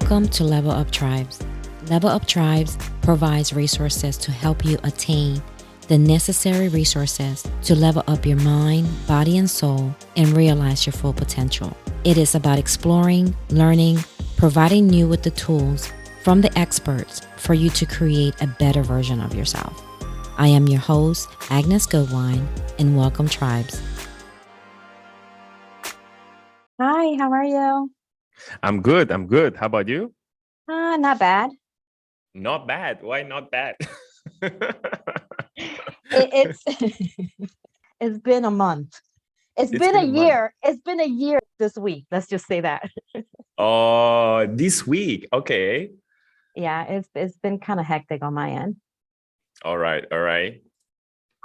Welcome to Level Up Tribes. Level Up Tribes provides resources to help you attain the necessary resources to level up your mind, body, and soul and realize your full potential. It is about exploring, learning, providing you with the tools from the experts for you to create a better version of yourself. I am your host, Agnes Goodwine, and welcome, Tribes. Hi, how are you? I'm good. How about you? Not bad. Not bad. Why not bad? It's it's been a month. It's been a year. It's been a year this week. Let's just say that. Oh, this week. Okay. Yeah, it's been kind of hectic on my end. All right.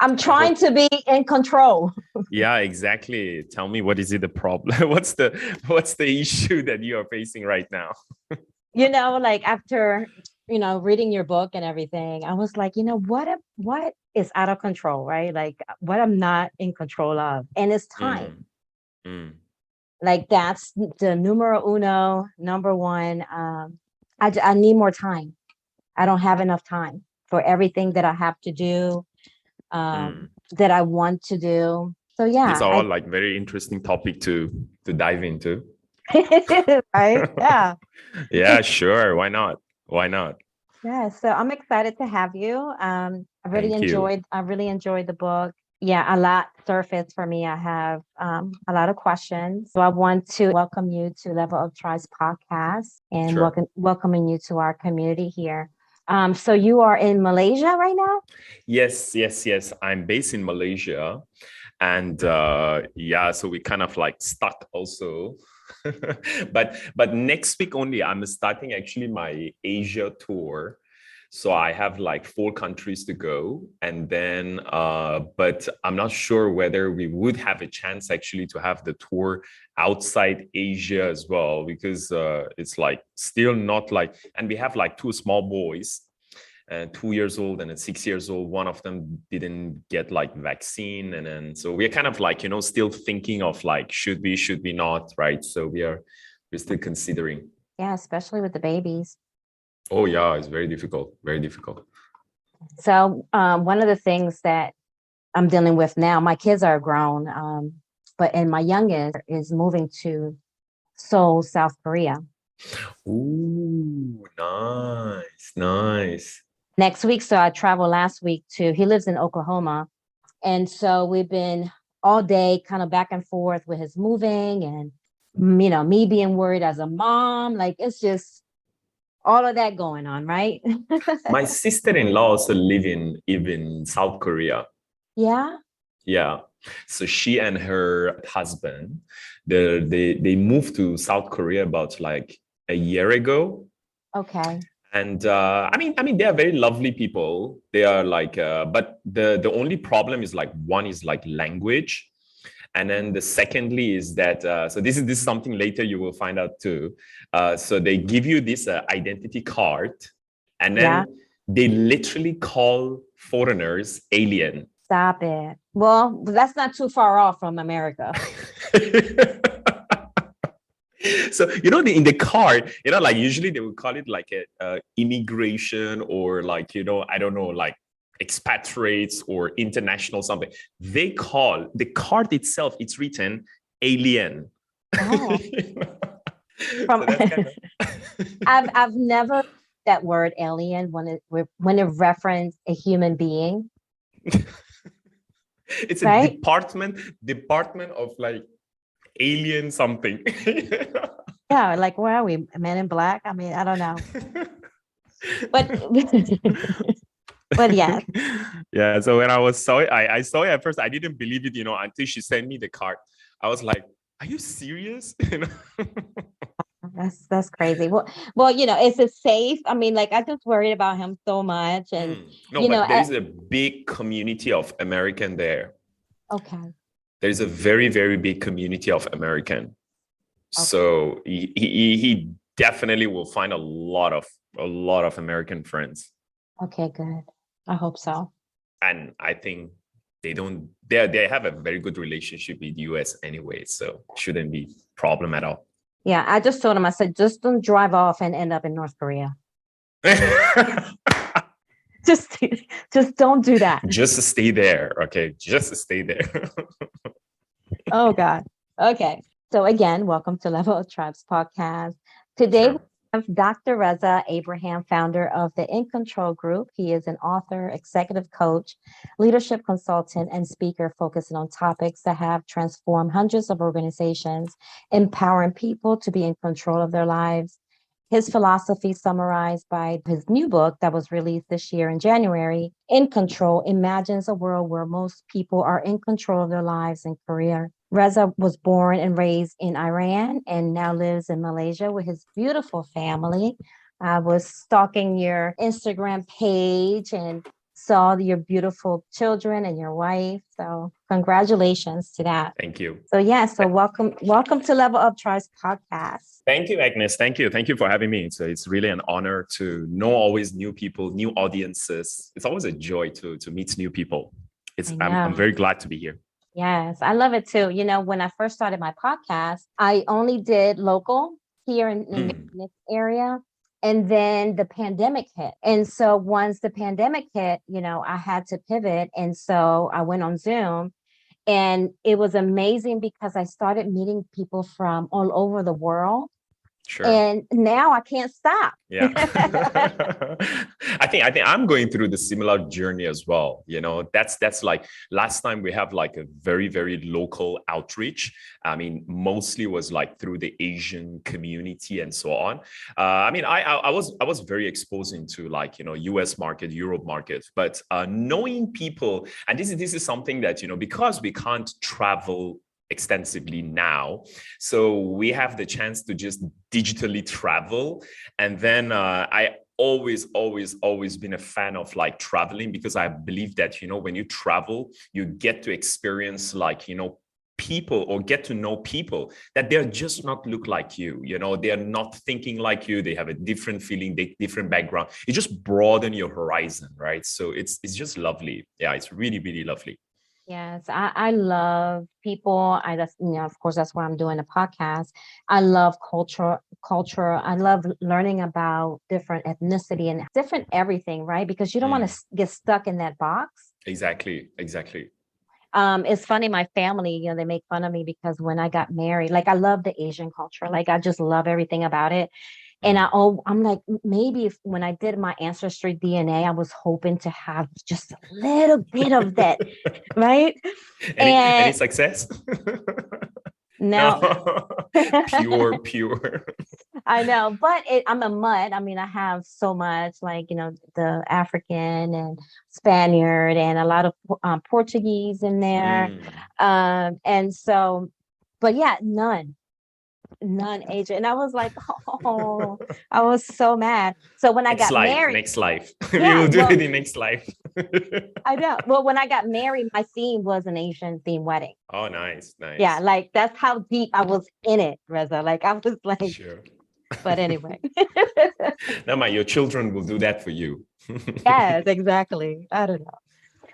I'm trying to be in control. Yeah, exactly. Tell me, what is it the problem? What's the issue that you are facing right now? Like after reading your book and everything, I was like, what is out of control, right? Like what I'm not in control of, and it's time. Like that's the number one. I need more time. I don't have enough time for everything that I have to do, that I want to do. So yeah, it's all like very interesting topic to dive into. Right? Yeah. Yeah, sure. Why not? Yeah, so I'm excited to have you. I really enjoyed the book. Yeah, a lot surfaced for me. I have a lot of questions. So I want to welcome you to Level Up Tribes podcast and Sure. welcoming you to our community here. So you are in Malaysia right now? Yes. I'm based in Malaysia. And so we kind of like stuck also. but next week only, I'm starting actually my Asia tour. So I have like 4 countries to go. And then, but I'm not sure whether we would have a chance actually to have the tour outside Asia as well, because it's like still not like, and we have like 2 small boys. 2 years old and 6 years old. One of them didn't get like vaccine, and then so we're kind of like still thinking of like should we not, right? So we're still considering. Yeah, especially with the babies. Oh yeah, it's very difficult. So one of the things that I'm dealing with now, my kids are grown, and my youngest is moving to Seoul, South Korea. Ooh, nice. Next week. So I traveled last week he lives in Oklahoma. And so we've been all day kind of back and forth with his moving and, me being worried as a mom. Like it's just all of that going on, right? My sister-in-law also live in South Korea. Yeah. Yeah. So she and her husband, they moved to South Korea about like a year ago. Okay. And I mean, they are very lovely people. They are like, but the only problem is like one is like language, and then the secondly is that so this is something later you will find out too. So they give you this identity card, and then they literally call foreigners alien. Stop it. Well, that's not too far off from America. So in the card, like usually they would call it like a immigration or like I don't know, like expatriates or international something. They call the card itself, it's written alien. Oh. I've never that word alien when it referenced a human being. It's a department of like alien something. Yeah, like where are we? Men in Black? I mean, I don't know. But yeah. Yeah. So when I saw it at first, I didn't believe it, until she sent me the card. I was like, "Are you serious?" That's crazy. Well, is it safe? I mean, like I just worried about him so much, and but there is a big community of American there. Okay. There's a very, very big community of American. Okay. So he definitely will find a lot of American friends. Okay, good. I hope so. And I think they have a very good relationship with US anyway, so shouldn't be problem at all. Yeah, I just told him, I said, just don't drive off and end up in North Korea. Just, just don't do that. Just stay there. Okay. Just stay there. Oh God. Okay. So again, welcome to Level of Tribes podcast. Today we Sure. have Dr. Reza Abraham, founder of the InControl Group. He is an author, executive coach, leadership consultant, and speaker focusing on topics that have transformed hundreds of organizations, empowering people to be in control of their lives. His philosophy, summarized by his new book that was released this year in January, In Control, imagines a world where most people are in control of their lives and career. Reza was born and raised in Iran and now lives in Malaysia with his beautiful family. I was stalking your Instagram page and saw your beautiful children and your wife. So congratulations to that. Thank you. So yeah, so welcome to Level Up Tribes podcast. Thank you, Agnes. Thank you. Thank you for having me. It's really an honor to know always new people, new audiences. It's always a joy to meet new people. I'm very glad to be here. Yes, I love it too. You know, when I first started my podcast, I only did local here in this area. And then the pandemic hit. And so once the pandemic hit, you know, I had to pivot. And so I went on Zoom. And it was amazing because I started meeting people from all over the world. Sure. And now I can't stop. Yeah. I think I'm going through the similar journey as well. You know, that's like last time we have like a very, very local outreach. I mean, mostly was like through the Asian community and so on. I mean, I was very exposed into like, you know, US market, Europe market, but knowing people, and this is something that, you know, because we can't travel extensively now. So we have the chance to just digitally travel. And then I always been a fan of like traveling because I believe that, you know, when you travel, you get to experience like, you know, people or get to know people that they're just not look like you know, they're not thinking like you, they have a different feeling, different background. It just broaden your horizon, right? So it's just lovely. Yeah, it's really, really lovely. Yes, I love people. I just, you know, of course, that's why I'm doing a podcast. I love culture. I love learning about different ethnicity and different everything, right? Because you don't want to get stuck in that box. Exactly. It's funny, my family, you know, they make fun of me because when I got married, like I love the Asian culture. Like I just love everything about it. And I'm like, maybe if when I did my ancestry DNA, I was hoping to have just a little bit of that, right? Any success? No. Pure. I know, but I'm a mutt. I mean, I have so much, like, you know, the African and Spaniard and a lot of Portuguese in there. And so, but yeah, none Asian. And I was like, oh, I was so mad. So when I got married, next life, yeah, we will do it in next life. I know. Well, when I got married, my theme was an Asian theme wedding. Oh, nice. Yeah, like that's how deep I was in it, Reza. Like I was like, sure. But anyway. Now, your children will do that for you. Yes, exactly. I don't know.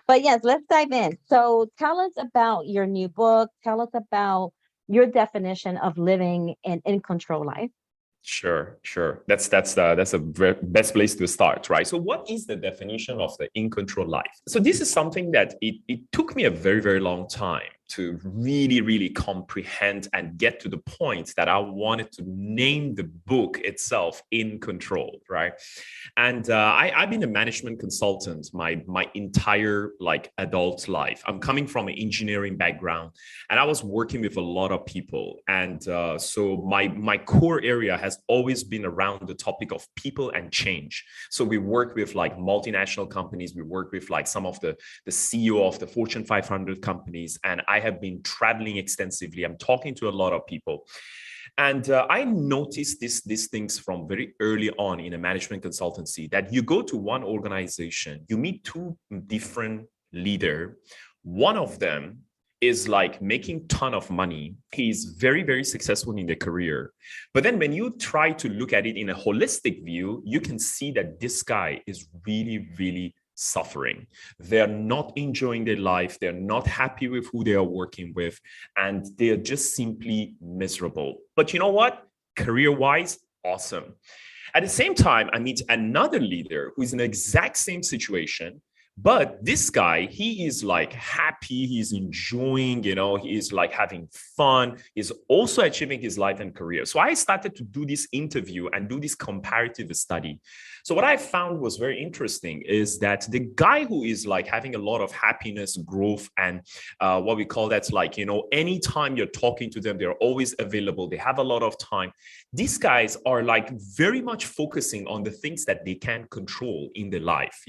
But yes, let's dive in. So tell us about your new book. Tell us about your definition of living an in control life. Sure. That's a best place to start, right? So what is the definition of the in control life? So this is something that it took me a very, very long time to really, really comprehend and get to the point that I wanted to name the book itself In Control, right? And I've been a management consultant my entire like adult life. I'm coming from an engineering background, and I was working with a lot of people. And so my core area has always been around the topic of people and change. So we work with like multinational companies. We work with like some of the CEO of the Fortune 500 companies, and I have been traveling extensively. I'm talking to a lot of people. And I noticed these things from very early on in a management consultancy, that you go to one organization, you meet two different leaders. One of them is like making ton of money. He's very, very successful in their career. But then when you try to look at it in a holistic view, you can see that this guy is really, really suffering. They're not enjoying their life. They're not happy with who they are working with. And they're just simply miserable. But you know what? career-wise, awesome. At the same time, I meet another leader who is in the exact same situation. But this guy, he is like happy, he's enjoying, he is like having fun, he's also achieving his life and career. So I started to do this interview and do this comparative study. So what I found was very interesting is that the guy who is like having a lot of happiness, growth, and what we call that's like, anytime you're talking to them, they're always available. They have a lot of time. These guys are like very much focusing on the things that they can control in their life,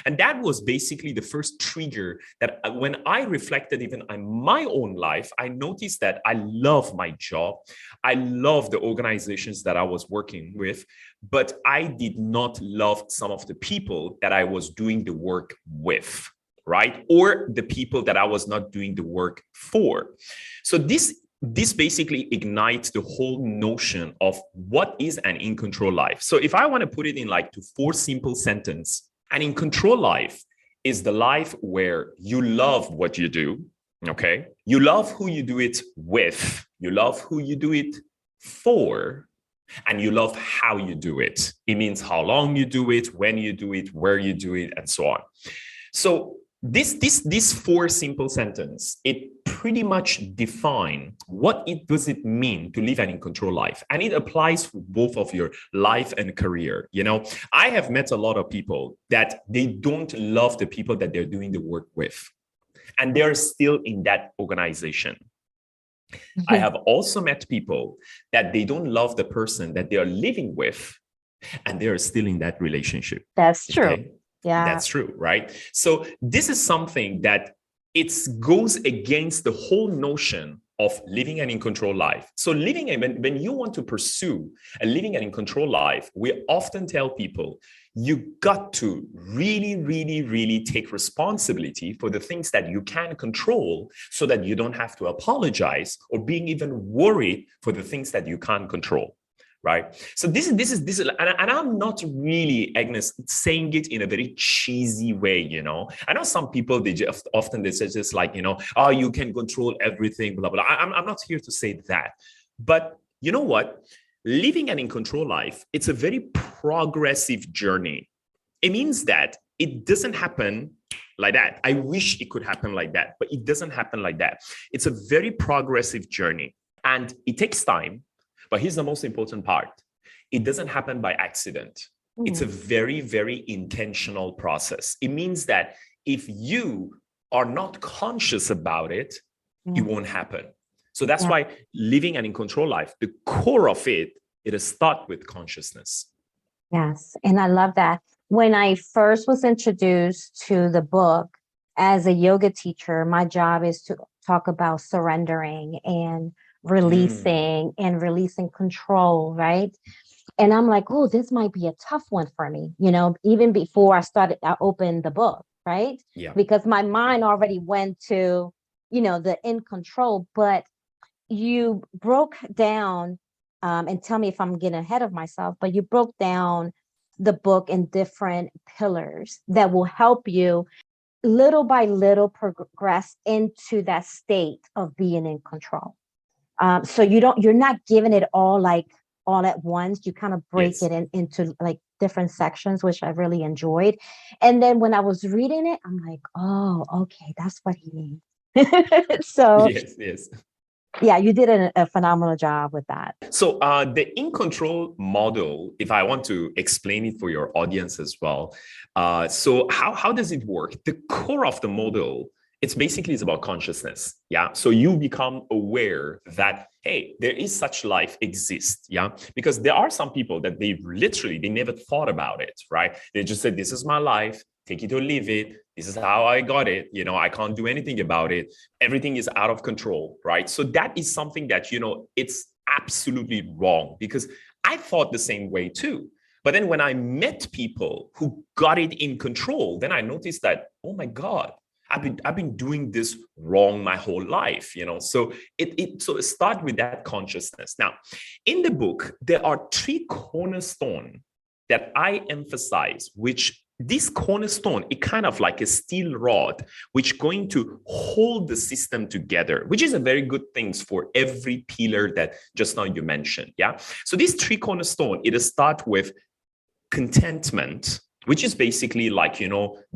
and that was basically the first trigger that when I reflected even on my own life, I noticed that I love my job. I love the organizations that I was working with, but I did not love some of the people that I was doing the work with, right? Or the people that I was not doing the work for. So this basically ignites the whole notion of what is an in-control life. So if I want to put it in like to 4 simple sentences, an in-control life is the life where you love what you do, okay? You love who you do it with, you love who you do it for, and you love how you do it. It means how long you do it, when you do it, where you do it, and so on. So this 4 simple sentence, it pretty much define what does it mean to live an in-control life. And it applies for both of your life and career. I have met a lot of people that they don't love the people that they're doing the work with, and they're still in that organization. I have also met people that they don't love the person that they are living with, and they are still in that relationship. That's true. Okay? Yeah. That's true, right? So this is something that it goes against the whole notion of living an in-control life. So when you want to pursue a living an in-control life, we often tell people, you got to really, really, really take responsibility for the things that you can control so that you don't have to apologize or being even worried for the things that you can't control. Right. So this is, and I'm not really, Agnes, saying it in a very cheesy way. I know some people, they just often they say just like, oh, you can control everything, blah, blah. I'm not here to say that. But you know what? Living an in-control life, it's a very progressive journey. It means that it doesn't happen like that. I wish it could happen like that, but it doesn't happen like that. It's a very progressive journey, and it takes time. But here's the most important part. It doesn't happen by accident. It's a very, very intentional process. It means that if you are not conscious about it, it won't happen. So that's why living an in-control life, the core of it starts with consciousness. Yes. And I love that. When I first was introduced to the book as a yoga teacher, my job is to talk about surrendering and releasing control, right? And I'm like, oh, this might be a tough one for me, even before I opened the book, right? Yeah. Because my mind already went to, the in control, but you broke down, and tell me if I'm getting ahead of myself, but you broke down the book in different pillars that will help you little by little progress into that state of being in control. So you're not giving it all at once. You kind of break it into like different sections, which I really enjoyed. And then when I was reading it, I'm like, oh, okay, that's what he means. So yes. Yeah, you did a phenomenal job with that. So the InControl model, if I want to explain it for your audience as well, so how does it work? The core of the model, it's about consciousness. Yeah. So you become aware that, hey, there is such life exists. Yeah. Because there are some people that they never thought about it, right? They just said, this is my life, take it or leave it. This is how I got it. I can't do anything about it. Everything is out of control, right? So that is something that, it's absolutely wrong, because I thought the same way too. But then when I met people who got it in control, then I noticed that, oh my God, I've been doing this wrong my whole life, So it starts with that consciousness. Now, in the book, there are 3 cornerstones that I emphasize, which this cornerstone, it kind of like a steel rod, which going to hold the system together, which is a very good thing for every pillar that just now you mentioned. Yeah. So these three cornerstone, it start with contentment, which is basically like,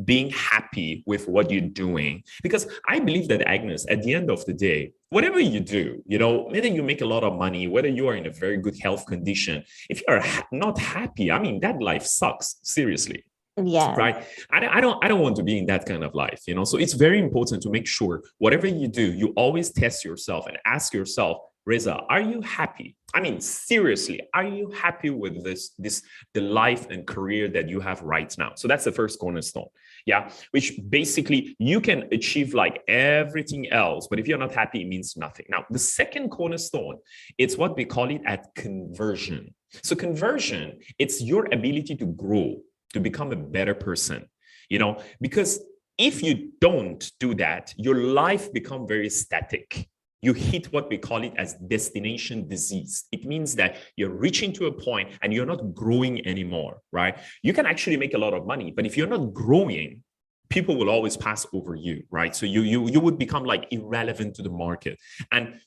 being happy with what you're doing. Because I believe that, Agnes, at the end of the day, whatever you do, whether you make a lot of money, whether you are in a very good health condition, if you're not happy, I mean, that life sucks, seriously. Yeah. Right. I don't want to be in that kind of life, So it's very important to make sure whatever you do, you always test yourself and ask yourself, Reza, are you happy? I mean, seriously, are you happy with the life and career that you have right now? So that's the first cornerstone. Yeah. Which basically you can achieve like everything else, but if you're not happy, it means nothing. Now, the second cornerstone, it's what we call it at conversion. So conversion, it's your ability to grow, to become a better person, because if you don't do that, your life becomes very static. You hit what we call it as destination disease. It means that you're reaching to a point and you're not growing anymore, right? You can actually make a lot of money, but if you're not growing, people will always pass over you, right? So you would become like irrelevant to the market. And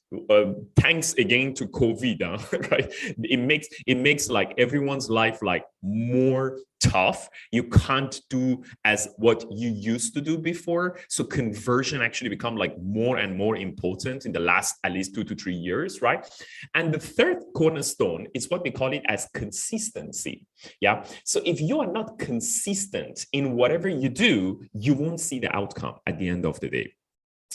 thanks again to COVID, right? It makes like everyone's life like more tough. You can't do as what you used to do before. So conversion actually become like more and more important in the last at least 2 to 3 years, right? And the third cornerstone is what we call it as consistency. Yeah. So if you are not consistent in whatever you do, you won't see the outcome at the end of the day.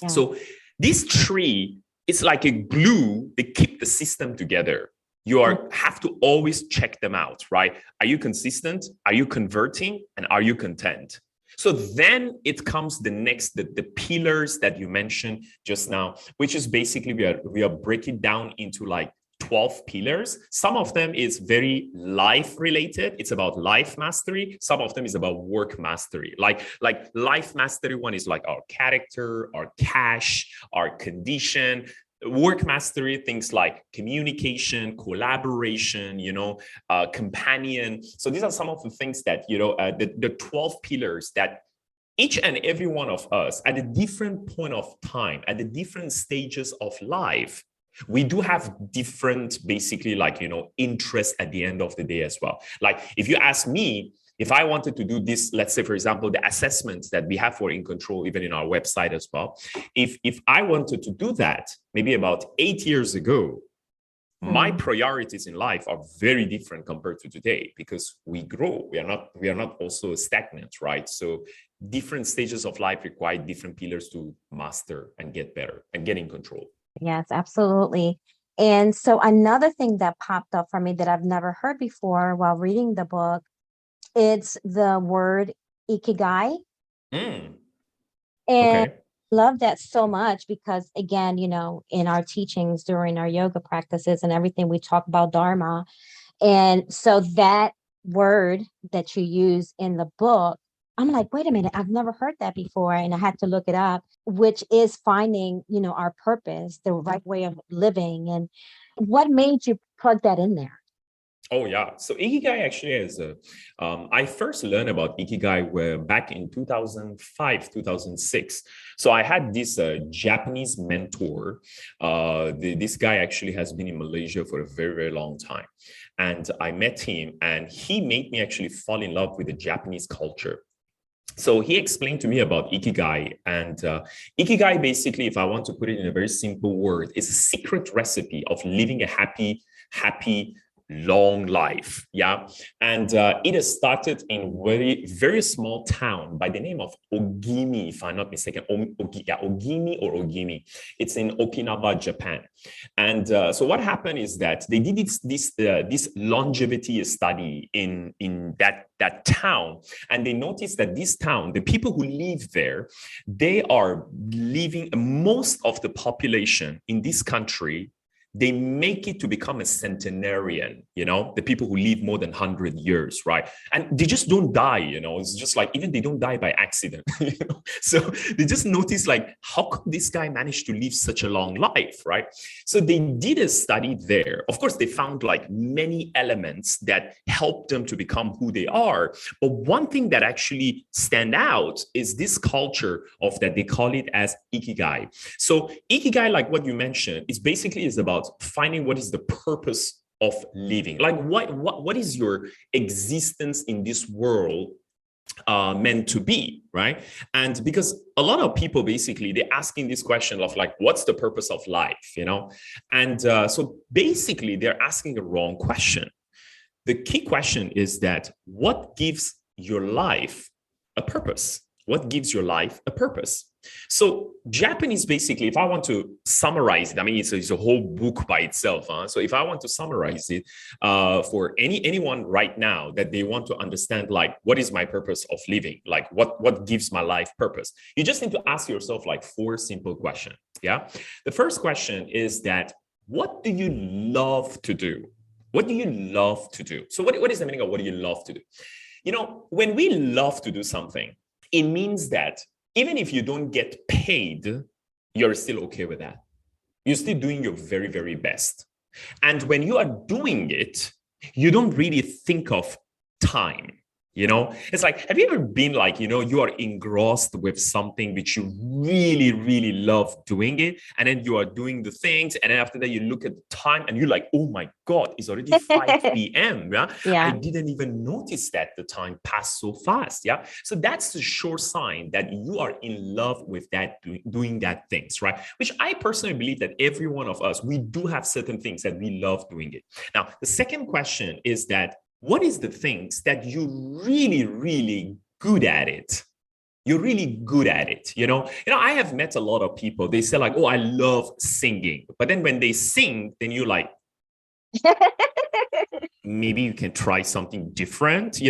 Yeah. So these three, it's like a glue that keep the system together. You have to always check them out, right? Are you consistent? Are you converting? And are you content? So then it comes the next, the pillars that you mentioned just now, which is basically we are breaking down into like 12 pillars. Some of them is very life related. It's about life mastery. Some of them is about work mastery. Like life mastery one is like our character, our cash, our condition. Work mastery, things like communication, collaboration, companion. So these are some of the things that, the 12 pillars that each and every one of us at a different point of time, at the different stages of life, we do have different, basically like, interests at the end of the day as well. Like if you ask me, if I wanted to do this, let's say, for example, the assessments that we have for InControl, even in our website as well, if I wanted to do that, maybe about 8 years ago, my priorities in life are very different compared to today because we grow. We are not also stagnant, right? So different stages of life require different pillars to master and get better and get in control. Yes, absolutely. And so another thing that popped up for me that I've never heard before while reading the book, it's the word Ikigai. And okay. Love that so much because, again, in our teachings during our yoga practices and everything, we talk about Dharma. And so that word that you use in the book, I'm like, wait a minute, I've never heard that before. And I had to look it up, which is finding, our purpose, the right way of living. And what made you plug that in there? Oh, yeah. So Ikigai actually is, I first learned about Ikigai back in 2005, 2006. So I had this Japanese mentor. This guy actually has been in Malaysia for a very, very long time. And I met him and he made me actually fall in love with the Japanese culture. So he explained to me about Ikigai, and Ikigai, basically, if I want to put it in a very simple word, is a secret recipe of living a happy, long life. Yeah. And it has started in very, very small town by the name of Ogimi, if I'm not mistaken. Ogimi or Ogimi. It's in Okinawa, Japan. And so what happened is that they did this longevity study in that town. And they noticed that this town, the people who live there, they are living, most of the population in this country, they make it to become a centenarian, the people who live more than 100 years, right? And they just don't die, it's just like, even they don't die by accident, So they just notice like, how come this guy managed to live such a long life, right? So they did a study there. Of course, they found like many elements that helped them to become who they are. But one thing that actually stand out is this culture of that they call it as Ikigai. So Ikigai, like what you mentioned, is about finding what is the purpose of living. Like what is your existence in this world meant to be, right? And because a lot of people basically they're asking this question of like, what's the purpose of life, And so basically they're asking the wrong question. The key question is that what gives your life a purpose? What gives your life a purpose? So Japanese, basically, if I want to summarize it, I mean, it's a whole book by itself. So if I want to summarize it for anyone right now that they want to understand, like, what is my purpose of living? Like, what gives my life purpose? You just need to ask yourself like 4 simple questions. Yeah. The first question is that, what do you love to do? What do you love to do? So what is the meaning of what do you love to do? When we love to do something, it means that even if you don't get paid, you're still okay with that. You're still doing your very, very best. And when you are doing it, you don't really think of time. It's like, have you ever been like, you are engrossed with something which you really, really love doing it. And then you are doing the things. And then after that, you look at the time and you're like, oh my God, it's already 5 p.m. Yeah? I didn't even notice that the time passed so fast. Yeah. So that's the sure sign that you are in love with that, doing that things, right? Which I personally believe that every one of us, we do have certain things that we love doing it. Now, the second question is that, what is the things that you really, really good at it? You're really good at it. I have met a lot of people. They say like, oh, I love singing. But then when they sing, then you're like, maybe you can try something different,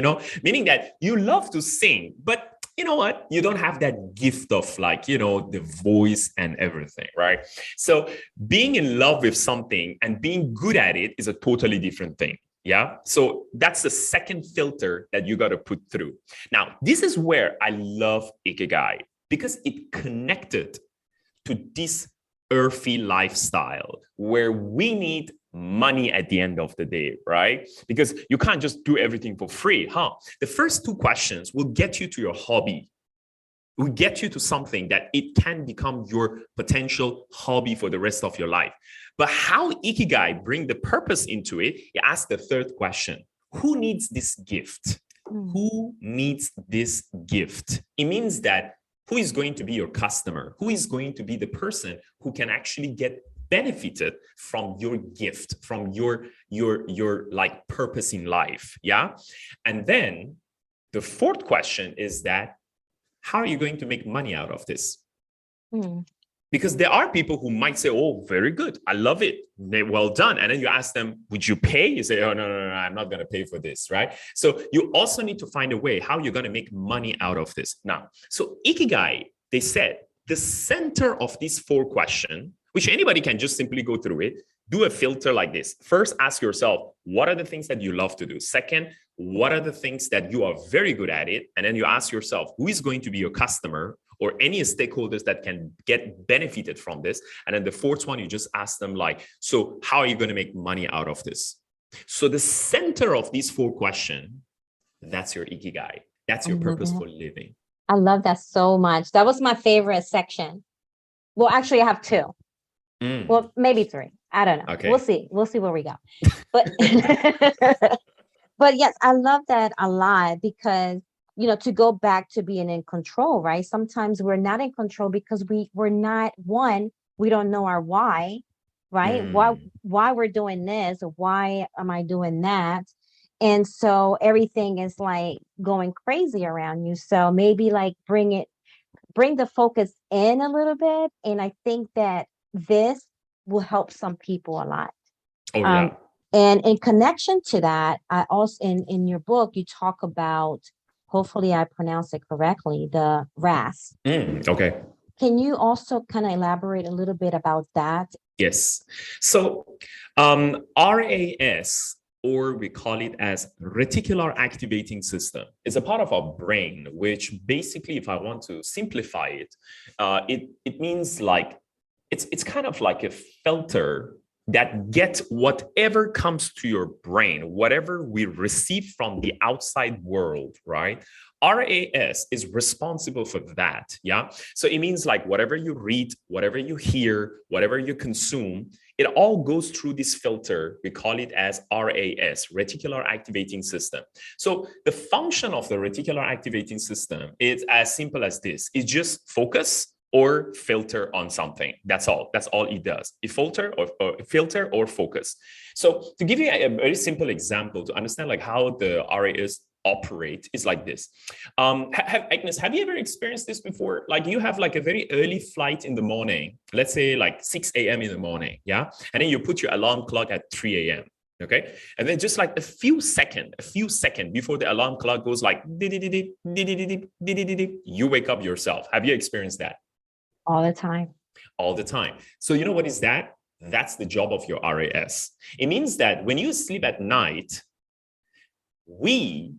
meaning that you love to sing, but you know what? You don't have that gift of like, the voice and everything, right? So being in love with something and being good at it is a totally different thing. Yeah. So that's the second filter that you got to put through. Now, this is where I love Ikigai, because it connected to this earthy lifestyle where we need money at the end of the day, right? Because you can't just do everything for free, huh? The first 2 questions will get you to your hobby. Will get you to something that it can become your potential hobby for the rest of your life. But how Ikigai bring the purpose into it, you ask the third question. Who needs this gift? Who needs this gift? It means that who is going to be your customer? Who is going to be the person who can actually get benefited from your gift, from your like purpose in life? Yeah. And then the fourth question is that, how are you going to make money out of this? Because there are people who might say, oh, very good, I love it, well done. And then you ask them, would you pay? You say, oh, no, I'm not going to pay for this, right? So you also need to find a way how you're going to make money out of this. Now, so Ikigai, they said, the center of these 4 questions, which anybody can just simply go through it, do a filter like this. First, ask yourself, what are the things that you love to do? Second, what are the things that you are very good at it? And then you ask yourself, who is going to be your customer or any stakeholders that can get benefited from this? And then the fourth one, you just ask them like, so how are you going to make money out of this? So the center of these 4 questions, that's your Ikigai. That's your purposeful living. I love that so much. That was my favorite section. Well, actually, I have 2. Well, maybe 3. I don't know. Okay. We'll see. We'll see where we go. But but yes, I love that a lot because, to go back to being in control, right? Sometimes we're not in control because we're not, one, we don't know our why, right? Why we're doing this, or why am I doing that? And so everything is like going crazy around you. So maybe like bring the focus in a little bit. And I think that this will help some people a lot. Oh, yeah. And in connection to that, I also, in your book, you talk about, hopefully I pronounce it correctly, the RAS. Okay. Can you also kind of elaborate a little bit about that? Yes. So RAS, or we call it as reticular activating system, is a part of our brain, which basically, if I want to simplify it, it means like it's kind of like a filter that gets whatever comes to your brain, whatever we receive from the outside world, right? RAS is responsible for that. Yeah. So it means like whatever you read, whatever you hear, whatever you consume, it all goes through this filter. We call it as RAS, reticular activating system. So the function of the reticular activating system is as simple as this. It's just focus or filter on something. That's all. That's all it does. It filter or focus. So to give you a very simple example to understand like how the RAS operate is like this. Agnes, have you ever experienced this before? Like you have like a very early flight in the morning, let's say like 6 a.m. in the morning, yeah? And then you put your alarm clock at 3 a.m. Okay. And then just like a few seconds before the alarm clock goes like, you wake up yourself. Have you experienced that? All the time. All the time. So you know what is that? That's the job of your RAS. It means that when you sleep at night, we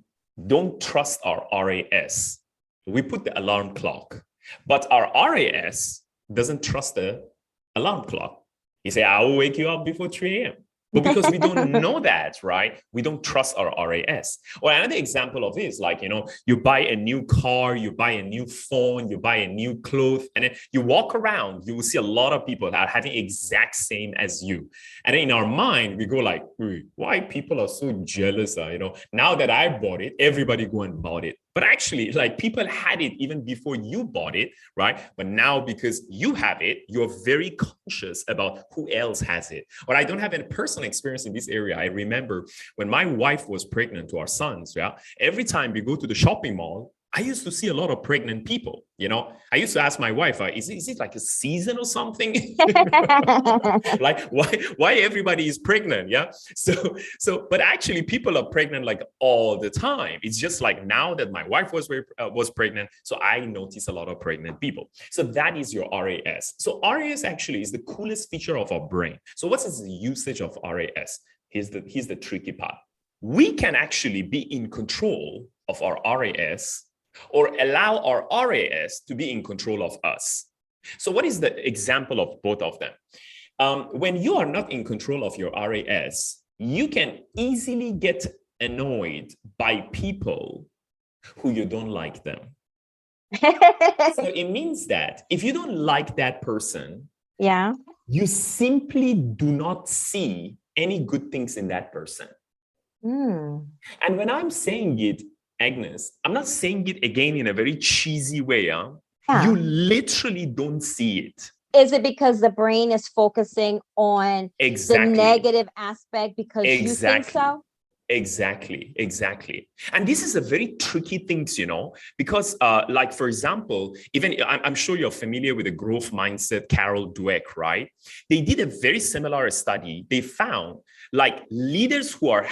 don't trust our RAS. We put the alarm clock, but our RAS doesn't trust the alarm clock. You say, I will wake you up before 3 a.m. But because we don't know that, right? We don't trust our RAS. Or another example of this, like, you buy a new car, you buy a new phone, you buy a new clothes, and then you walk around, you will see a lot of people that are having exact same as you. And then in our mind, we go like, why people are so jealous? Now that I bought it, everybody go and bought it. But actually, like people had it even before you bought it, right? But now because you have it, you're very conscious about who else has it. But I don't have any personal experience in this area. I remember when my wife was pregnant to our sons, yeah, every time we go to the shopping mall, I used to see a lot of pregnant people. I used to ask my wife, is it like a season or something? Like why everybody is pregnant? Yeah. But actually people are pregnant like all the time. It's just like now that my wife was pregnant. So I notice a lot of pregnant people. So that is your RAS. So RAS actually is the coolest feature of our brain. So what is the usage of RAS? Here's the tricky part. We can actually be in control of our RAS or allow our RAS to be in control of us. So what is the example of both of them? When you are not in control of your RAS, you can easily get annoyed by people who you don't like them. So it means that if you don't like that person, yeah, you simply do not see any good things in that person. And when I'm saying it, Agnes, I'm not saying it again in a very cheesy way. Yeah. You literally don't see it. Is it because the brain is focusing on the negative aspect because you think so? Exactly. And this is a very tricky thing, because like, for example, even I'm sure you're familiar with the growth mindset, Carol Dweck, right? They did a very similar study. They found like leaders who are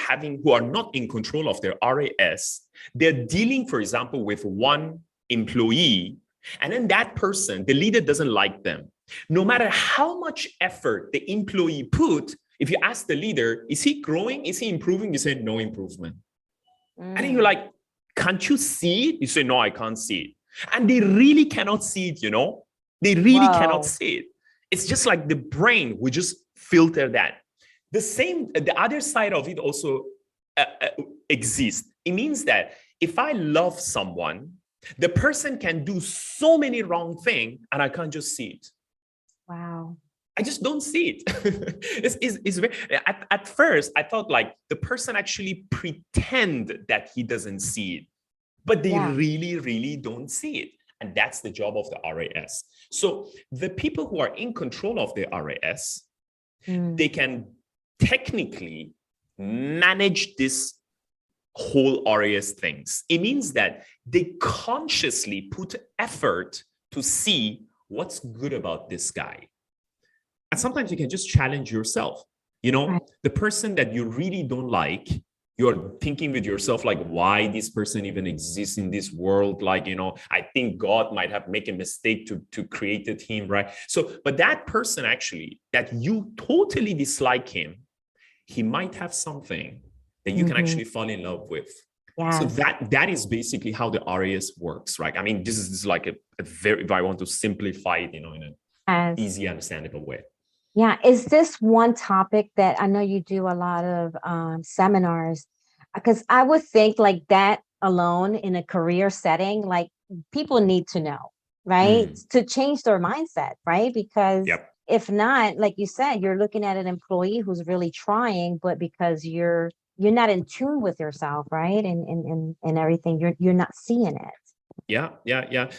not in control of their RAS, they're dealing, for example, with one employee, and then that person, the leader doesn't like them. No matter how much effort the employee put, if you ask the leader, is he growing? Is he improving? You say, no improvement. And then you're like, can't you see it? You say, no, I can't see it. And they really cannot see it, They really cannot see it. It's just like the brain will just filter that. The other side of it also exists. It means that if I love someone, the person can do so many wrong things and I can't just see it. Wow. I just don't see it. At first, I thought like the person actually pretend that he doesn't see it, but they really, really don't see it. And that's the job of the RAS. So the people who are in control of their RAS, they can technically manage this whole RAS things. It means that they consciously put effort to see what's good about this guy. And sometimes you can just challenge yourself. The person that you really don't like, you're thinking with yourself, like, why this person even exists in this world? Like, I think God might have made a mistake to created him, right? So, but that person actually, that you totally dislike him, he might have something that you can actually fall in love with. Yes. So that is basically how the RAS works, right? I mean, this is like a very, if I want to simplify it, in an easy, understandable way. Yeah. Is this one topic that I know you do a lot of seminars? Because I would think like that alone in a career setting, like people need to know, right? To change their mindset, right? Because if not, like you said, you're looking at an employee who's really trying, but because you're not in tune with yourself, right? And everything, you're not seeing it. Yeah.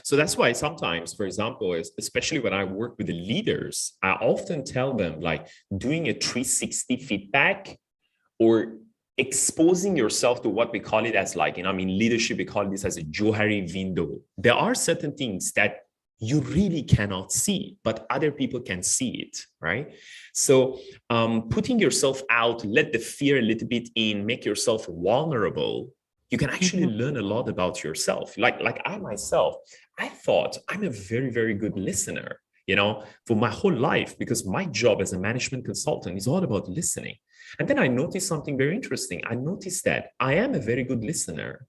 So that's why sometimes, for example, especially when I work with the leaders, I often tell them, like, doing a 360 feedback or exposing yourself to what we call it as, like, leadership, we call this as a Johari window. There are certain things that you really cannot see, but other people can see it, right? So putting yourself out, let the fear a little bit in, make yourself vulnerable. You can actually learn a lot about yourself. Like I myself, I thought I'm a very, very good listener, for my whole life, because my job as a management consultant is all about listening. And then I noticed something very interesting. I noticed that I am a very good listener,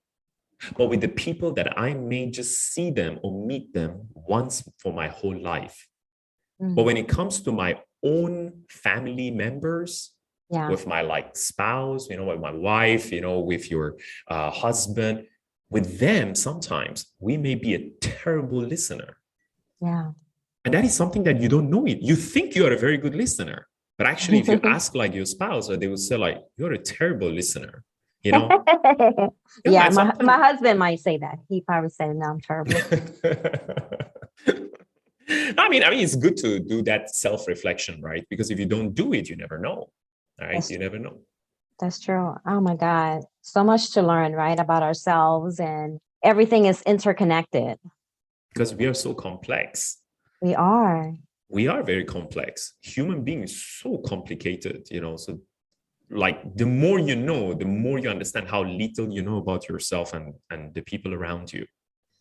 but with the people that I may just see them or meet them once for my whole life. But when it comes to my own family members, with my spouse, with my wife, with your husband, with them, sometimes we may be a terrible listener. Yeah. And that is something that you don't know it. You think you are a very good listener, but actually, if you ask like your spouse, they will say like, you're a terrible listener, Yeah, my husband might say that. He probably said, no, I'm terrible. I mean, it's good to do that self-reflection, right? Because if you don't do it, you never know, right? You never know. That's true. Oh my God. So much to learn, right? About ourselves, and everything is interconnected. Because we are so complex. We are. We are very complex. Human being is so complicated, so like the more you know, the more you understand how little you know about yourself and the people around you.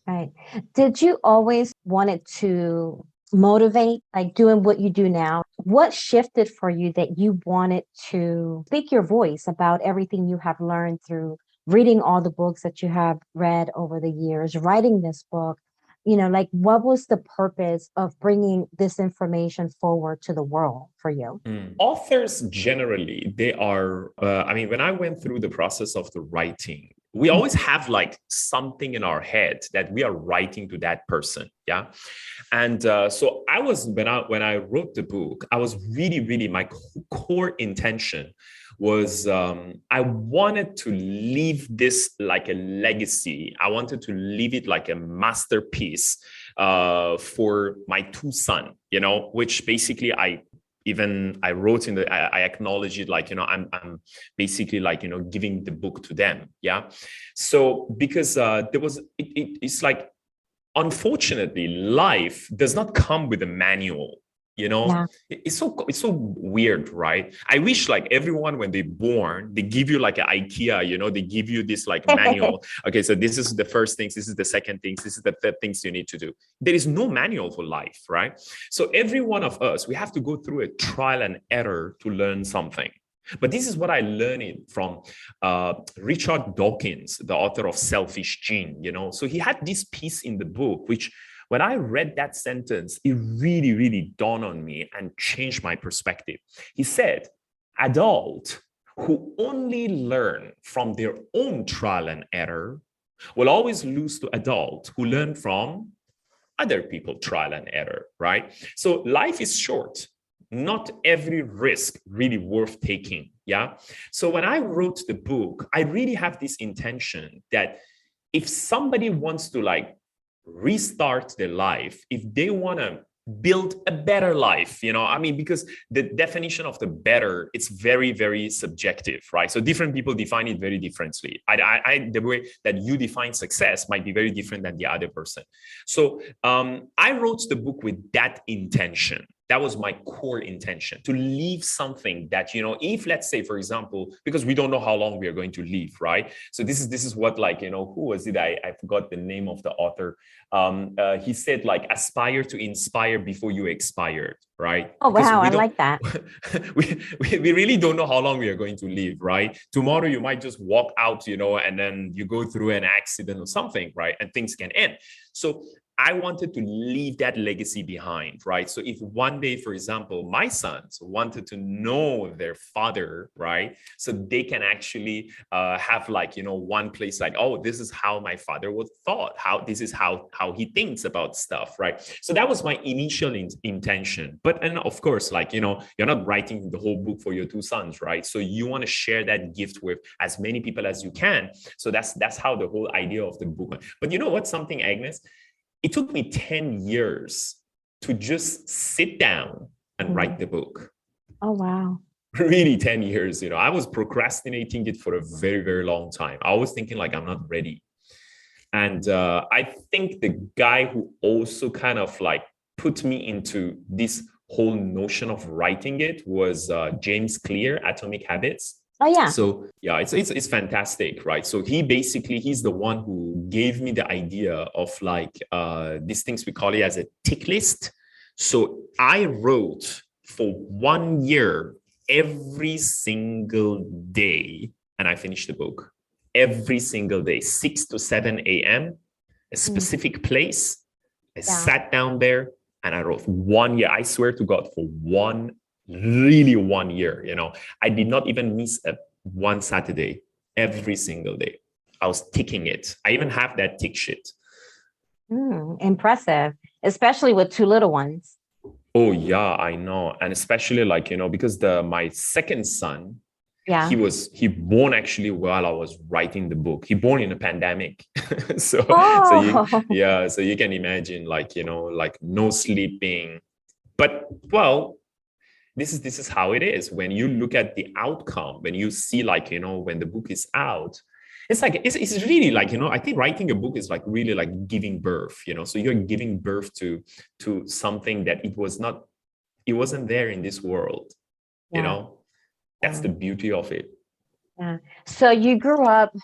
Right. Did you always wanted to motivate, like doing what you do now? What shifted for you that you wanted to speak your voice about everything you have learned through reading all the books that you have read over the years, writing this book? Like what was the purpose of bringing this information forward to the world for you? Authors generally, they are, when I went through the process of the writing, we always have like something in our head that we are writing to that person. Yeah. And so I was, when I wrote the book, I was really, my core intention was I wanted to leave this like a legacy. I wanted to leave it like a masterpiece for my two sons, which basically I wrote I acknowledge it, like, I'm basically like, giving the book to them. Yeah. So because it's like, unfortunately, life does not come with a manual. It's so weird, right? I wish like everyone, when they're born, they give you like an IKEA, they give you this like manual. Okay, so this is the first things, this is the second things, this is the third things you need to do. There is no manual for life, right? So every one of us, we have to go through a trial and error to learn something. But this is what I learned from Richard Dawkins, the author of Selfish Gene. So he had this piece in the book, which when I read that sentence, it really dawned on me and changed my perspective. He said, adults who only learn from their own trial and error will always lose to adults who learn from other people's trial and error, right? So life is short. Not every risk really worth taking. Yeah. So when I wrote the book, I really have this intention that if somebody wants to like restart their life, if they want to build a better life, because the definition of the better, it's very subjective, right? So different people define it very differently. The way that you define success might be very different than the other person. So I wrote the book with that intention, That was my core intention, to leave something that, if, let's say, for example, because we don't know how long we are going to live, right? So this is what, like, who was it? I forgot the name of the author. He said, like, aspire to inspire before you expired, right? Oh, Because wow. we I don't, like that. we really don't know how long we are going to live, right? Tomorrow you might just walk out, and then you go through an accident or something, right? And things can end. So I wanted to leave that legacy behind, right? So if one day, for example, my sons wanted to know their father, right? So they can actually have, like, one place, like, oh, this is how my father was thought, this is how he thinks about stuff, right? So that was my initial intention. But, and of course, like, you're not writing the whole book for your two sons, right? So you want to share that gift with as many people as you can. So that's how the whole idea of the book. But you know what, something, Agnes? It took me 10 years to just sit down and write the book. Oh, wow. Really 10 years. I was procrastinating it for a very, very long time. I was thinking, like, I'm not ready. And I think the guy who also kind of, like, put me into this whole notion of writing it was James Clear, Atomic Habits. Oh, yeah. So yeah, it's fantastic, right? So he's the one who gave me the idea of, like, these things we call it as a tick list. So I wrote for 1 year every single day, and I finished the book every single day, 6 to 7 a.m., a specific place. I sat down there and I wrote 1 year. I swear to God, for 1 year, I did not even miss one Saturday. Every single day I was ticking it. I even have that tick sheet. Impressive, especially with two little ones. Oh yeah, I know. And especially, like, because my second son, he born actually while I was writing the book. He born in a pandemic. so you can imagine, like, like, no sleeping. But, well, this is how it is. When you look at the outcome, when you see, like, when the book is out, it's like, it's really like, I think writing a book is like really like giving birth, so you're giving birth to something that it wasn't there in this world. That's the beauty of it. Yeah. So you grew up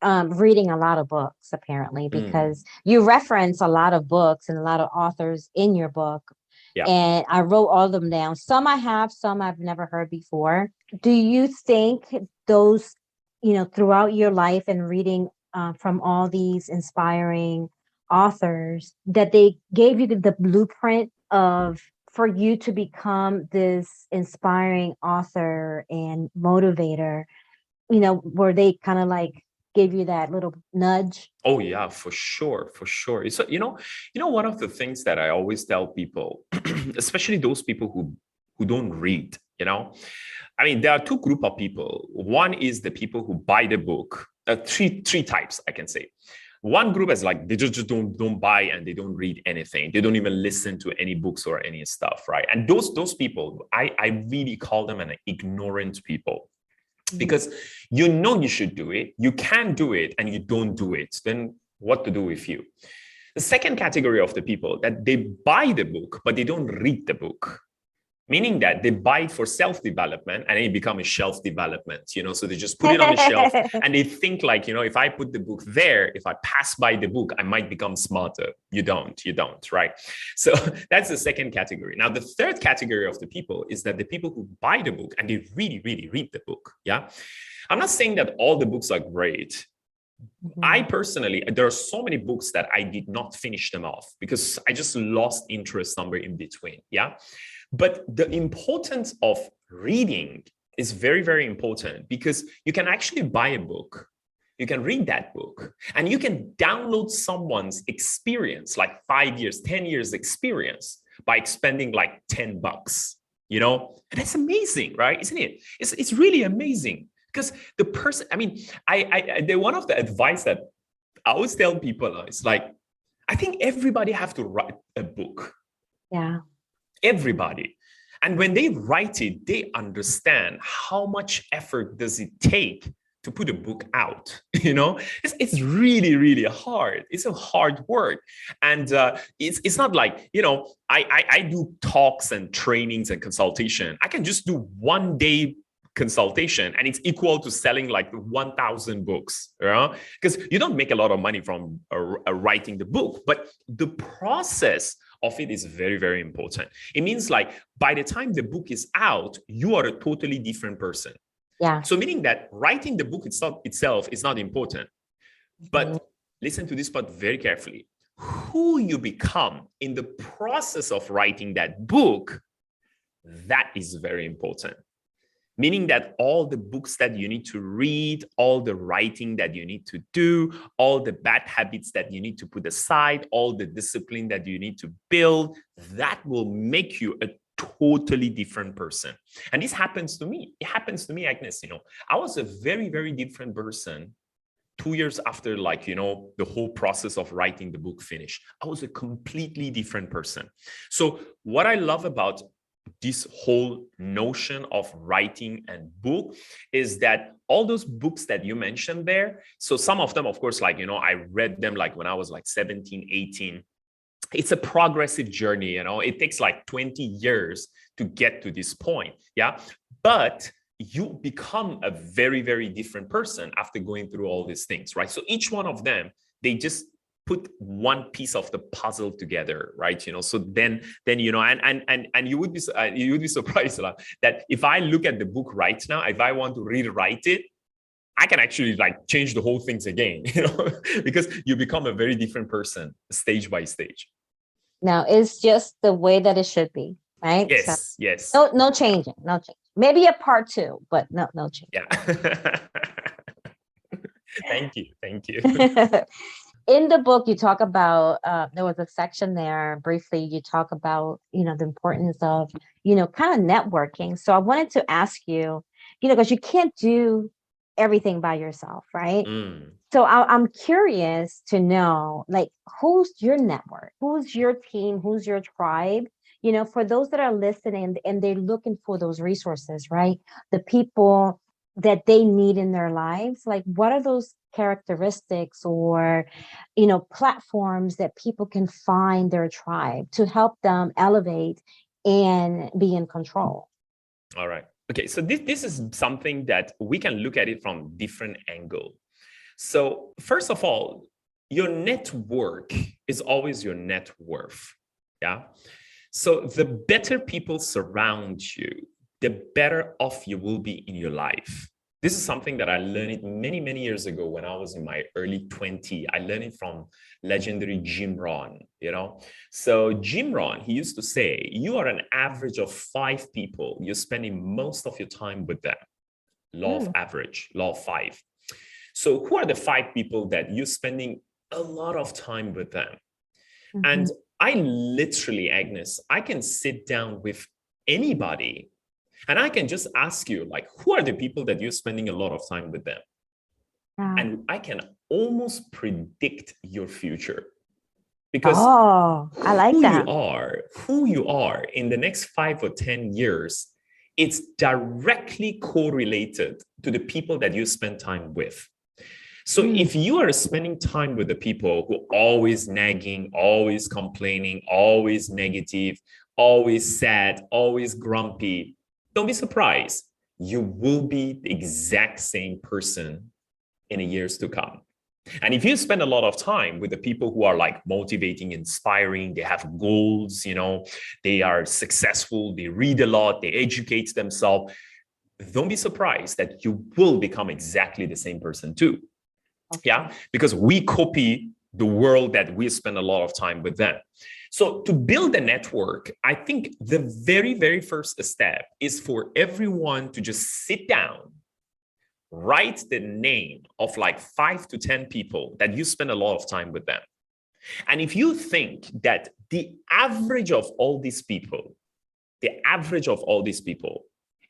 reading a lot of books, apparently, because you reference a lot of books and a lot of authors in your book. Yeah. And I wrote all of them down. Some I have, some I've never heard before. Do you think those, throughout your life and reading from all these inspiring authors, that they gave you the blueprint for you to become this inspiring author and motivator, where they kind of like gave you that little nudge? Oh yeah, for sure. It's, one of the things that I always tell people, especially those people who don't read, I mean, there are two groups of people. One is the people who buy the book. Three types, I can say. One group is like, they just don't buy and they don't read anything. They don't even listen to any books or any stuff, right? And those people, I really call them an ignorant people. Because you should do it, you can do it, and you don't do it. Then what to do with you? The second category of the people, that they buy the book, but they don't read the book. Meaning that they buy it for self-development and it becomes a shelf development, so they just put it on the shelf and they think, like, if I put the book there, if I pass by the book, I might become smarter. You don't, right? So that's the second category. Now, the third category of the people is that the people who buy the book and they really, really read the book. Yeah. I'm not saying that all the books are great. I personally, there are so many books that I did not finish them off because I just lost interest somewhere in between. Yeah. But the importance of reading is very, very important because you can actually buy a book, you can read that book, and you can download someone's experience, like 5 years, 10 years experience by spending like $10, and that's amazing, right? Isn't it? It's really amazing because the person, I mean, one of the advice that I always tell people is like, I think everybody have to write a book. Yeah. Everybody. And when they write it, they understand how much effort does it take to put a book out. It's really, really hard. It's a hard work. And it's not like, I do talks and trainings and consultation. I can just do 1 day consultation and it's equal to selling like 1,000 books, because you don't make a lot of money from writing the book, but the process of it is very, very important. It means like by the time the book is out, you are a totally different person. Yeah. So meaning that writing the book itself is not important, but listen to this part very carefully. Who you become in the process of writing that book, that is very important. Meaning that all the books that you need to read, all the writing that you need to do, all the bad habits that you need to put aside, all the discipline that you need to build, that will make you a totally different person. And this happens to me. It happens to me, Agnes. I was a very, very different person 2 years after, like, the whole process of writing the book finished. I was a completely different person. So what I love about this whole notion of writing and book is that all those books that you mentioned there, so some of them, of course, like, I read them like when I was like 17, 18. It's a progressive journey, it takes like 20 years to get to this point. Yeah. But you become a very, very different person after going through all these things, right? So each one of them, they just put one piece of the puzzle together, right? So then and you would be surprised that if I look at the book right now, if I want to rewrite it, I can actually like change the whole things again, because you become a very different person stage by stage. Now it's just the way that it should be, right? Yes, yes. No changing, no change. Maybe a part 2, but no change. Yeah. Thank you. In the book, you talk about, there was a section there, briefly, you talk about, the importance of, kind of networking. So I wanted to ask you, because you can't do everything by yourself, right? So I'm curious to know, like, who's your network? Who's your team? Who's your tribe? For those that are listening and they're looking for those resources, right? The people that they need in their lives, like, what are those characteristics or, platforms that people can find their tribe to help them elevate and be in control? All right. Okay. So this is something that we can look at it from different angle. So first of all, your network is always your net worth. Yeah. So the better people surround you, the better off you will be in your life. This is something that I learned many, many years ago when I was in my early 20s. I learned it from legendary Jim Rohn, So Jim Rohn, he used to say, you are an average of 5 people. You're spending most of your time with them. Law of average, law of 5. So who are the 5 people that you're spending a lot of time with them? And I literally, Agnes, I can sit down with anybody and I can just ask you, like, who are the people that you're spending a lot of time with them? And I can almost predict your future. Because I like that. Who you are in the next 5 or 10 years, it's directly correlated to the people that you spend time with. So if you are spending time with the people who are always nagging, always complaining, always negative, always sad, always grumpy, don't be surprised. You will be the exact same person in the years to come. And if you spend a lot of time with the people who are like motivating, inspiring, they have goals, they are successful, they read a lot, they educate themselves, don't be surprised that you will become exactly the same person too. Okay. Yeah, because we copy the world that we spend a lot of time with them. So to build a network, I think the very, very first step is for everyone to just sit down, write the name of like 5 to 10 people that you spend a lot of time with them. And if you think that the average of all these people,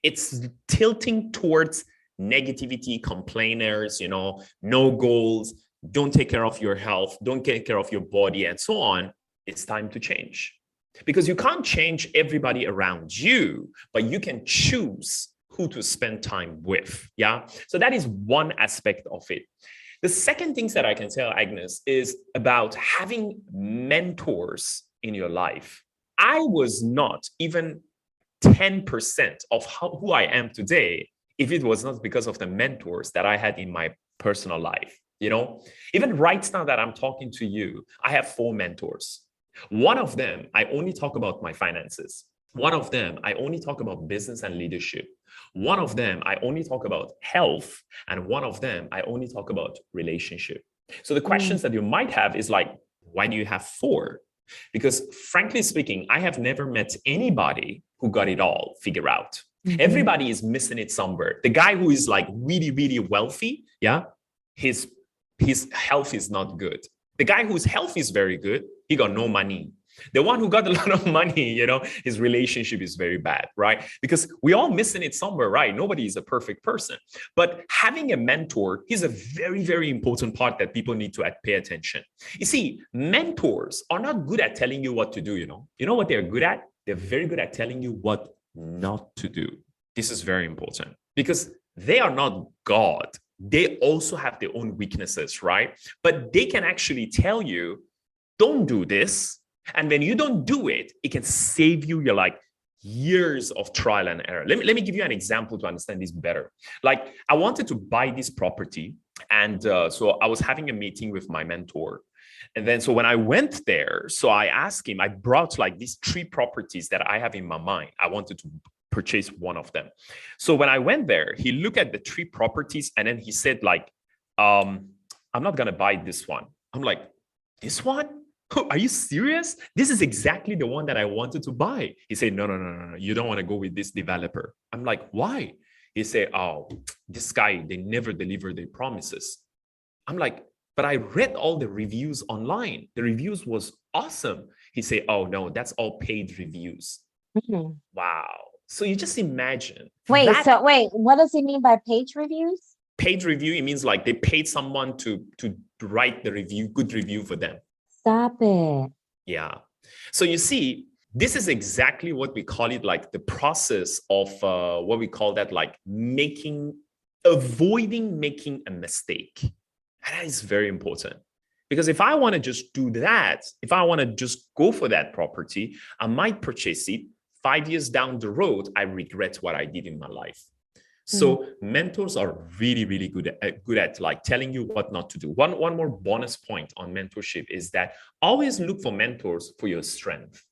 it's tilting towards negativity, complainers, no goals, don't take care of your health, don't take care of your body, and so on, it's time to change. Because you can't change everybody around you, but you can choose who to spend time with. Yeah. So that is one aspect of it. The second things that I can tell, Agnes, is about having mentors in your life. I was not even 10% of who I am today if it was not because of the mentors that I had in my personal life. You know, even right now that I'm talking to you, I have 4 mentors. One of them, I only talk about my finances. One of them, I only talk about business and leadership. One of them, I only talk about health. And one of them, I only talk about relationship. So the questions that you might have is like, why do you have 4? Because frankly speaking, I have never met anybody who got it all figured out. Everybody is missing it somewhere. The guy who is like really, really wealthy, yeah, his health is not good. The guy whose health is very good, he got no money. The one who got a lot of money, you know, his relationship is very bad, right? Because we all missing it somewhere, right? Nobody is a perfect person. But having a mentor is a very, very important part that people need to pay attention. You see, mentors are not good at telling you what to do, you know. You know what they're good at? They're very good at telling you what not to do. This is very important because they are not God. They also have their own weaknesses, right? But they can actually tell you, don't do this. And when you don't do it, it can save you your like years of trial and error. Let me give you an example to understand this better. Like I wanted to buy this property. And so I was having a meeting with my mentor. And then so when I went there, so I asked him, I brought like these 3 properties that I have in my mind. I wanted to purchase one of them. So when I went there, he looked at the 3 properties and then he said like, I'm not going to buy this one. I'm like, this one? Are you serious? This is exactly the one that I wanted to buy. He said, no. You don't want to go with this developer. I'm like, why? He said, oh, this guy, they never deliver their promises. I'm like, but I read all the reviews online. The reviews was awesome. He said, oh no, that's all paid reviews. Wow. So you just imagine. Wait, what does he mean by page reviews? Paid review, it means like they paid someone to write the review, good review for them. Stop it. Yeah. So you see, this is exactly what we call it, like the process of what we call that, like avoiding making a mistake. And that is very important. Because if I want to just do that, if I want to just go for that property, I might purchase it. 5 years down the road, I regret what I did in my life. So mentors are really, really good at like telling you what not to do. One more bonus point on mentorship is that always look for mentors for your strength,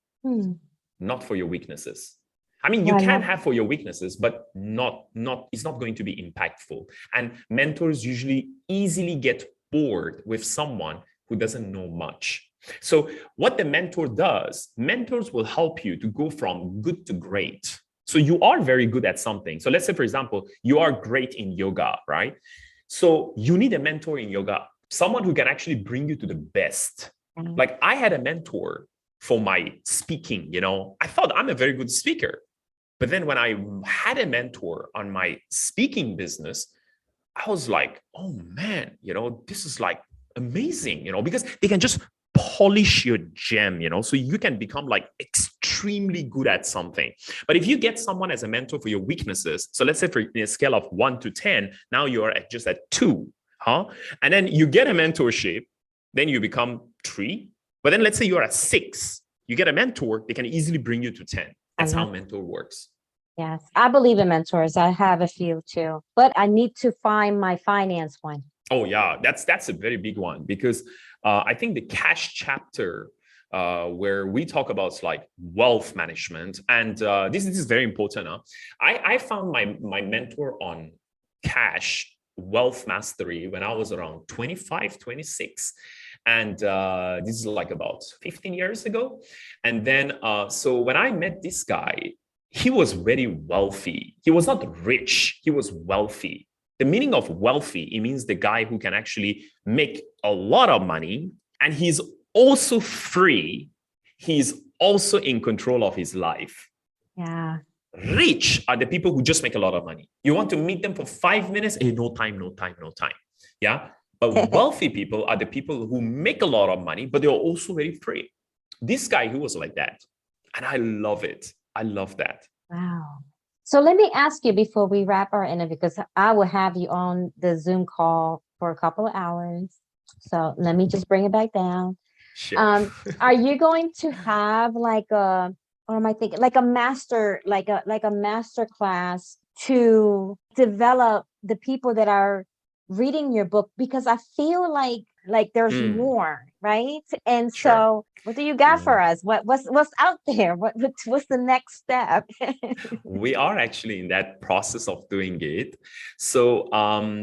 not for your weaknesses. I mean, you can have for your weaknesses, but it's not going to be impactful. And mentors usually easily get bored with someone who doesn't know much. So what the mentor does, mentors will help you to go from good to great. So you are very good at something. So let's say, for example, you are great in yoga, right? So you need a mentor in yoga, someone who can actually bring you to the best. Like I had a mentor for my speaking, you know, I thought I'm a very good speaker. But then when I had a mentor on my speaking business, I was like, oh man, you know, this is like amazing, you know, because they can just polish your gem, you know, so you can become like extremely good at something. But if you get someone as a mentor for your weaknesses, so let's say for a scale of 1 to 10, now you're just at 2, and then you get a mentorship, then you become 3. But then let's say you're at 6, you get a mentor, they can easily bring you to 10. That's how mentor works. Yes, I believe in mentors. I have a few too, but I need to find my finance one. Oh yeah, that's a very big one because I think the cash chapter where we talk about like wealth management, and this is very important. I found my mentor on cash wealth mastery when I was around 25, 26. And this is like about 15 years ago. And then, so when I met this guy, he was very wealthy. He was not rich, he was wealthy. The meaning of wealthy, it means the guy who can actually make a lot of money, and he's also free. He's also in control of his life. Yeah. Rich are the people who just make a lot of money. You want to meet them for 5 minutes? Hey, no time. Yeah. But wealthy people are the people who make a lot of money, but they're also very free. This guy, who was like that. And I love it. I love that. Wow. So let me ask you before we wrap our interview, because I will have you on the Zoom call for a couple of hours. So let me just bring it back down. Sure. Um, are you going to have like a, what am I thinking? Like a master, like a master class to develop the people that are reading your book? Because I feel like there's Mm, more, right? And sure. so what do you got for Mm. us? What's out there? What's the next step? We are actually in that process of doing it. So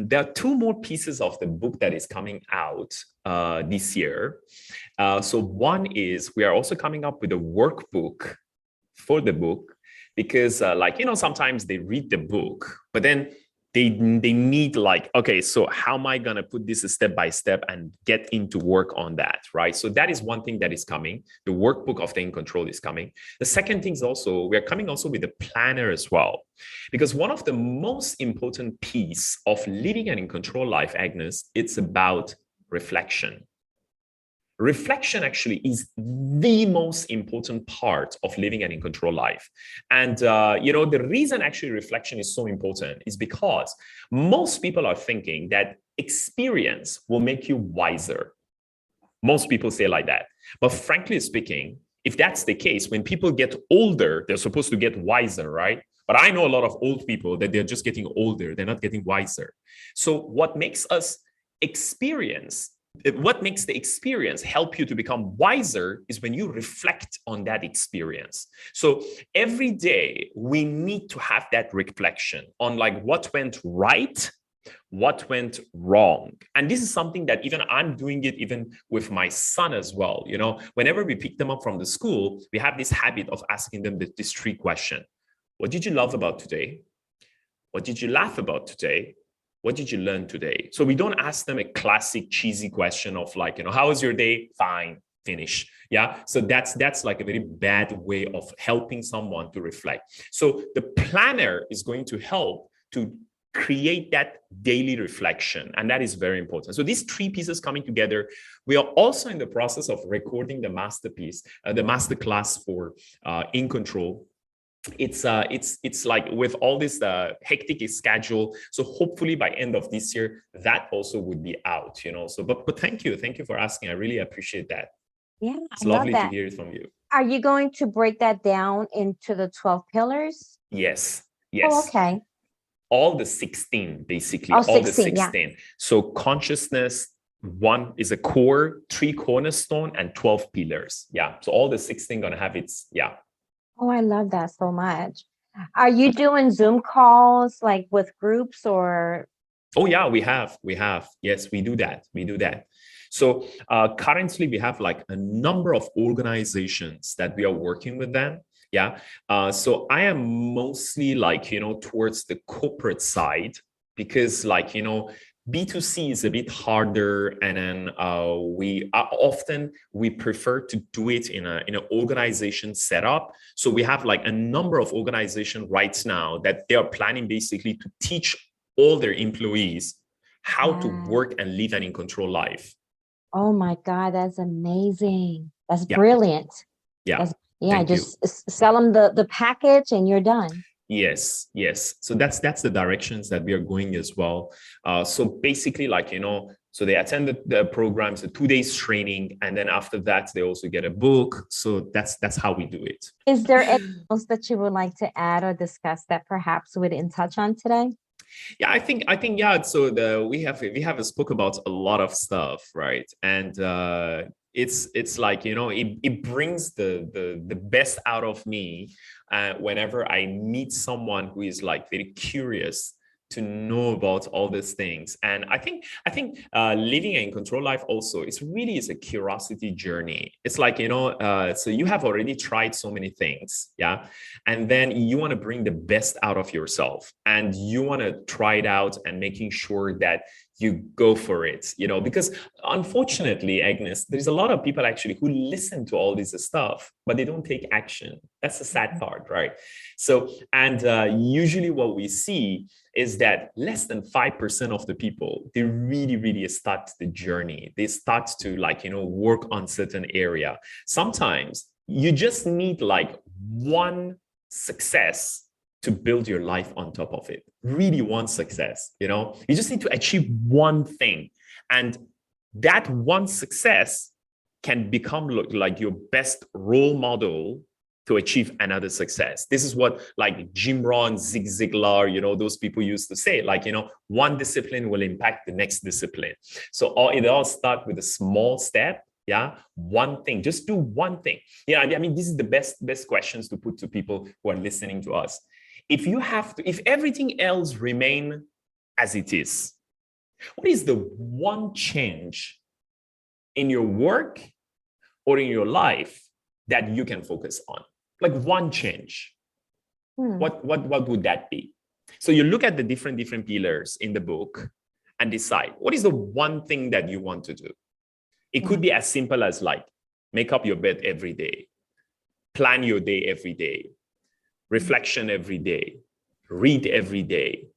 there are two more pieces of the book that is coming out this year. So one is we are also coming up with a workbook for the book because like, you know, sometimes they read the book, but then they need like, okay, so how am I going to put this step by step and get into work on that, right? So that is one thing that is coming. The workbook of the In Control is coming. The second thing is also, we are coming also with a planner as well, because one of the most important piece of living an In Control life, Agnes, it's about reflection. Reflection actually is the most important part of living an in control life. And, you know, the reason actually reflection is so important is because most people are thinking that experience will make you wiser. Most people say like that. But frankly speaking, if that's the case, when people get older, they're supposed to get wiser, right? But I know a lot of old people that they're just getting older, they're not getting wiser. So, what makes the experience help you to become wiser is when you reflect on that experience. So every day we need to have that reflection on like what went right, what went wrong. And this is something that even I'm doing it even with my son as well. You know, whenever we pick them up from the school, we have this habit of asking them this three question. What did you love about today? What did you laugh about today? What did you learn today? So we don't ask them a classic cheesy question of like, you know, how was your day? Fine, finish. Yeah. So that's like a very bad way of helping someone to reflect. So the planner is going to help to create that daily reflection. And that is very important. So these three pieces coming together, we are also in the process of recording the masterpiece, the master class for In Control. It's like with all this hectic schedule, so hopefully by end of this year that also would be out, you know. So but thank you for asking. I really appreciate that. Yeah, It's I love lovely to that. hear it from you. Are you going to break that down into the 12 pillars? Yes, Oh, yes, okay. all the 16, basically Oh, all the 16. Yeah. 16. So consciousness, one is a core, three cornerstone, and 12 pillars. Yeah, so all the 16 gonna have its, yeah. Oh, I love that so much. Are you doing Zoom calls like with groups or? Oh yeah, we have. Yes, we do that. We do that. So currently, we have like a number of organizations that we are working with them. Yeah. So I am mostly like, you know, towards the corporate side because like, you know, B2C is a bit harder, and then we prefer to do it in an organization setup. So we have like a number of organizations right now that they are planning basically to teach all their employees how to Yeah. work and live an in control life. Oh my God, that's amazing. That's Yeah, brilliant. yeah. That's yeah, Thank you. just sell them the package and you're done. Yes, yes. So that's the directions that we are going as well. So basically, like, you know, so they attend the programs, a 2 days training, and then after that they also get a book. So that's how we do it. Is there anything else that you would like to add or discuss that perhaps we didn't touch on today? Yeah, I think yeah. So we have spoke about a lot of stuff, right? And it's like, you know, it brings the best out of me whenever I meet someone who is like very curious to know about all these things. And I think living in control life also, it's really is a curiosity journey. It's like, you know, so you have already tried so many things, yeah, and then you want to bring the best out of yourself and you want to try it out and making sure that you go for it, you know, because unfortunately, Agnes, there's a lot of people actually who listen to all this stuff but they don't take action. That's the sad part, right? So and usually what we see is that less than 5% of the people, they really start the journey. They start to, like, you know, work on certain area. Sometimes you just need like one success to build your life on top of it. Really want success, you just need to achieve one thing. And that one success can become like your best role model to achieve another success. This is what like Jim Rohn, Zig Ziglar, those people used to say, like, one discipline will impact the next discipline. So it all starts with a small step. Yeah, one thing, just do one thing. I mean, this is the best questions to put to people who are listening to us. If everything else remain as it is, what is the one change in your work or in your life that you can focus on? Like one change. What would that be? So you look at the different pillars in the book and decide what is the one thing that you want to do. It could be as simple as like make up your bed every day, plan your day every day, reflection every day, read every day,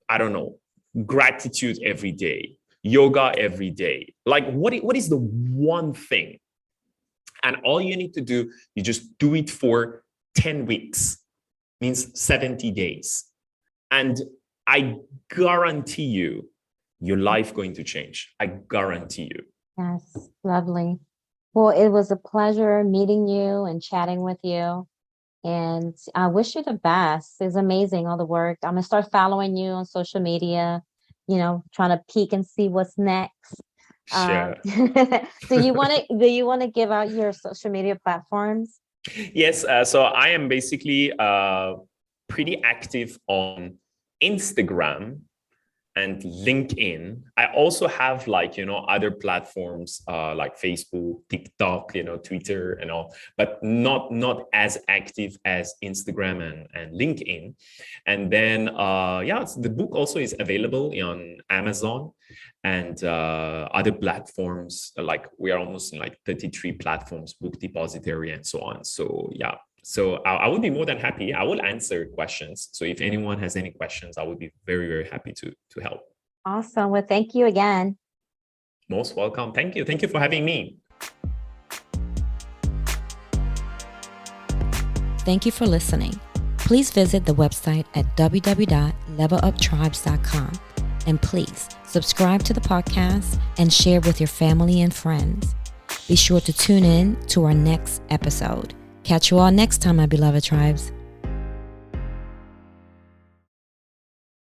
I don't know, gratitude every day, yoga every day. Like what is the one thing? And all you need to do, you just do it for 10 weeks, means 70 days. And I guarantee you, your life going to change. I guarantee you. Yes, lovely. Well, it was a pleasure meeting you and chatting with you. And I wish you the best. It's amazing, all the work. I'm gonna start following you on social media, trying to peek and see what's next. Sure. Do you want to give out your social media platforms? Yes. So I am basically pretty active on Instagram and LinkedIn. I also have other platforms like Facebook, TikTok, Twitter and all, but not as active as Instagram and LinkedIn. And then the book also is available on Amazon and other platforms. Like we are almost in 33 platforms, Book Depository and so on. So yeah. So I would be more than happy. I will answer questions. So if anyone has any questions, I would be very, very happy to help. Awesome. Well, thank you again. Most welcome. Thank you. Thank you for having me. Thank you for listening. Please visit the website at www.leveluptribes.com. And please subscribe to the podcast and share with your family and friends. Be sure to tune in to our next episode. Catch you all next time, my beloved tribes.